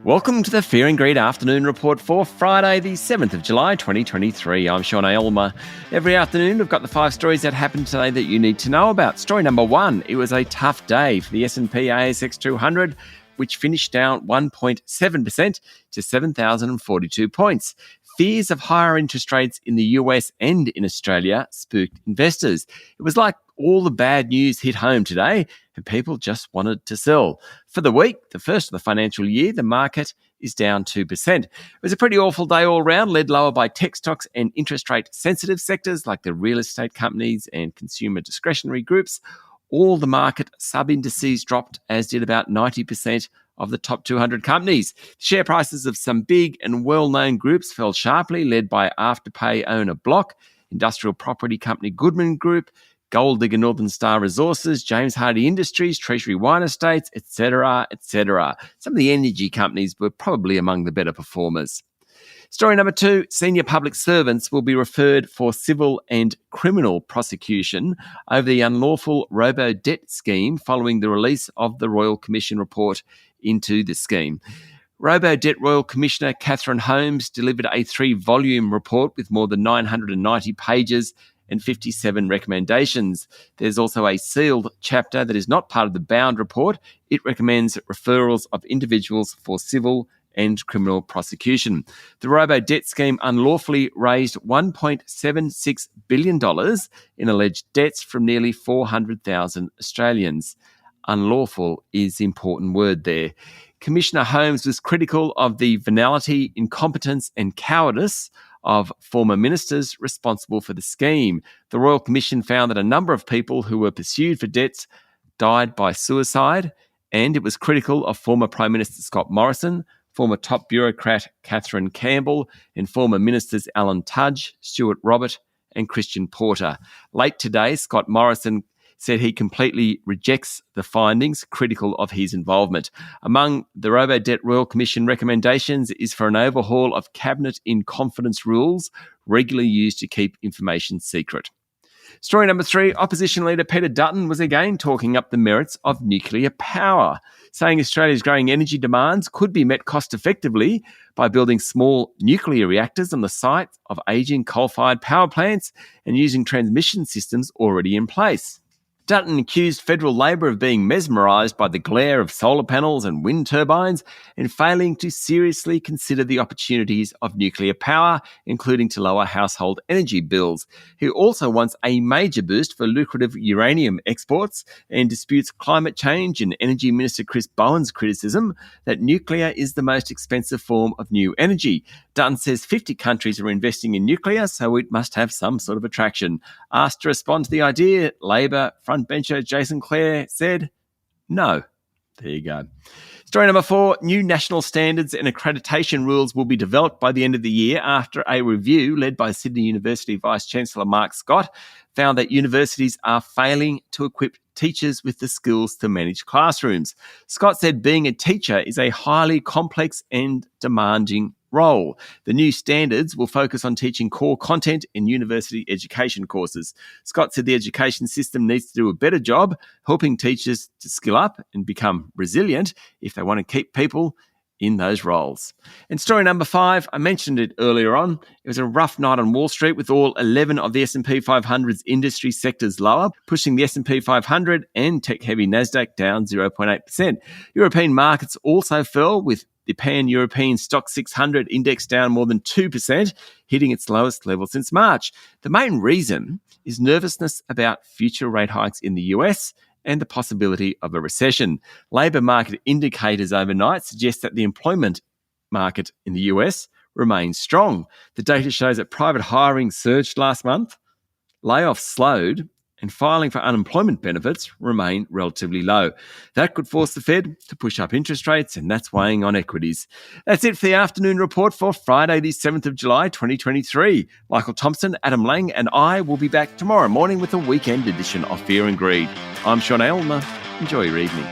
Welcome to the Fear and Greed Afternoon Report for Friday, the 7th of July, 2023. I'm Sean Aylmer. Every afternoon, we've got the 5 stories that happened today that you need to know about. Story number 1, it was a tough day for the S&P ASX 200, which finished down 1.7% to 7,042 points. Fears of higher interest rates in the US and in Australia spooked investors. It was like all the bad news hit home today and people just wanted to sell. For the week, the first of the financial year, the market is down 2%. It was a pretty awful day all round, led lower by tech stocks and interest rate sensitive sectors like the real estate companies and consumer discretionary groups. All the market sub-indices dropped, as did about 90% of the top 200 companies. Share prices of some big and well-known groups fell sharply, led by Afterpay owner Block, industrial property company Goodman Group, Gold Digger Northern Star Resources, James Hardie Industries, Treasury Wine Estates, etc., etc. Some of the energy companies were probably among the better performers. Story number 2, senior public servants will be referred for civil and criminal prosecution over the unlawful Robo-debt scheme following the release of the Royal Commission report into the scheme. Robo-debt Royal Commissioner Catherine Holmes delivered a 3-volume report with more than 990 pages and 57 recommendations. There's also a sealed chapter that is not part of the bound report. It recommends referrals of individuals for civil and criminal prosecution. The Robo-debt scheme unlawfully raised $1.76 billion in alleged debts from nearly 400,000 Australians. Unlawful is the important word there. Commissioner Holmes was critical of the venality, incompetence and cowardice of former ministers responsible for the scheme. The Royal Commission found that a number of people who were pursued for debts died by suicide, and it was critical of former Prime Minister Scott Morrison, former top bureaucrat Catherine Campbell, and former ministers Alan Tudge, Stuart Robert and Christian Porter. Late today, Scott Morrison said he completely rejects the findings critical of his involvement. Among the Robo-debt Royal Commission recommendations is for an overhaul of cabinet in confidence rules regularly used to keep information secret. Story number 3, opposition leader Peter Dutton was again talking up the merits of nuclear power, saying Australia's growing energy demands could be met cost effectively by building small nuclear reactors on the site of ageing coal-fired power plants and using transmission systems already in place. Dutton accused federal Labor of being mesmerised by the glare of solar panels and wind turbines and failing to seriously consider the opportunities of nuclear power, including to lower household energy bills. He also wants a major boost for lucrative uranium exports and disputes climate change and Energy Minister Chris Bowen's criticism that nuclear is the most expensive form of new energy. Dutton says 50 countries are investing in nuclear, so it must have some sort of attraction. Asked to respond to the idea, Labor frontbencher Jason Clare said, no. There you go. Story number 4, new national standards and accreditation rules will be developed by the end of the year after a review led by Sydney University Vice-Chancellor Mark Scott found that universities are failing to equip teachers with the skills to manage classrooms. Scott said being a teacher is a highly complex and demanding role. The new standards will focus on teaching core content in university education courses. Scott said the education system needs to do a better job helping teachers to skill up and become resilient if they want to keep people in those roles. And story number 5, I mentioned it earlier on. It was a rough night on Wall Street with all 11 of the S&P 500's industry sectors lower, pushing the S&P 500 and tech-heavy Nasdaq down 0.8%. European markets also fell, with the Pan-European Stock 600 index down more than 2%, hitting its lowest level since March. The main reason is nervousness about future rate hikes in the US and the possibility of a recession. Labour market indicators overnight suggest that the employment market in the US remains strong. The data shows that private hiring surged last month, layoffs slowed, and filing for unemployment benefits remain relatively low. That could force the Fed to push up interest rates, and that's weighing on equities. That's it for the afternoon report for Friday, the 7th of July, 2023. Michael Thompson, Adam Lang, and I will be back tomorrow morning with a weekend edition of Fear and Greed. I'm Sean Aylmer. Enjoy your evening.